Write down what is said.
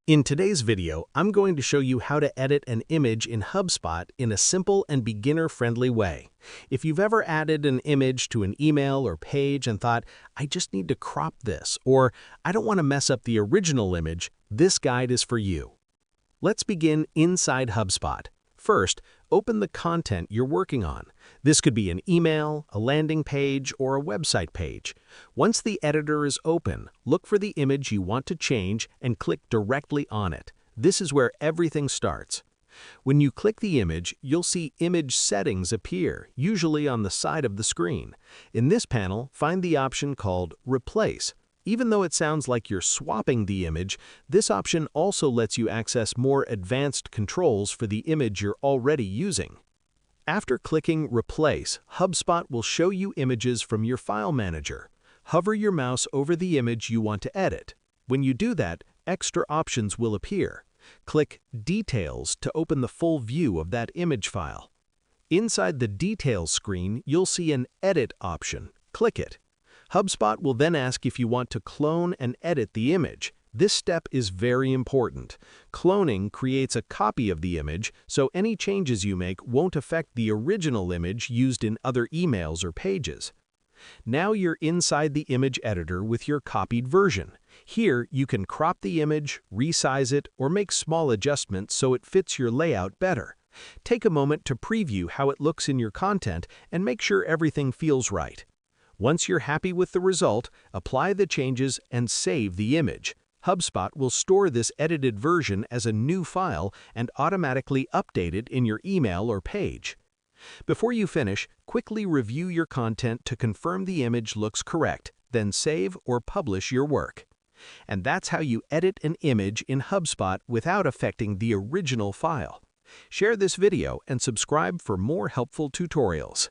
In today's video, I'm going to show you how to edit an image in HubSpot in a simple and beginner-friendly way. If you've ever added an image to an email or page and thought, I just need to crop this, or I don't want to mess up the original image, this guide is for you. Let's begin inside HubSpot. First, open the content you're working on. This could be an email, a landing page, or a website page. Once the editor is open, look for the image you want to change and click directly on it. This is where everything starts. When you click the image, you'll see image settings appear, usually on the side of the screen. In this panel, find the option called Replace. Even though it sounds like you're swapping the image, this option also lets you access more advanced controls for the image you're already using. After clicking Replace, HubSpot will show you images from your file manager. Hover your mouse over the image you want to edit. When you do that, extra options will appear. Click Details to open the full view of that image file. Inside the Details screen, you'll see an Edit option. Click it. HubSpot will then ask if you want to clone and edit the image. This step is very important. Cloning creates a copy of the image, so any changes you make won't affect the original image used in other emails or pages. Now you're inside the image editor with your copied version. Here, you can crop the image, resize it, or make small adjustments so it fits your layout better. Take a moment to preview how it looks in your content and make sure everything feels right. Once you're happy with the result, apply the changes and save the image. HubSpot will store this edited version as a new file and automatically update it in your email or page. Before you finish, quickly review your content to confirm the image looks correct, then save or publish your work. And that's how you edit an image in HubSpot without affecting the original file. Share this video and subscribe for more helpful tutorials.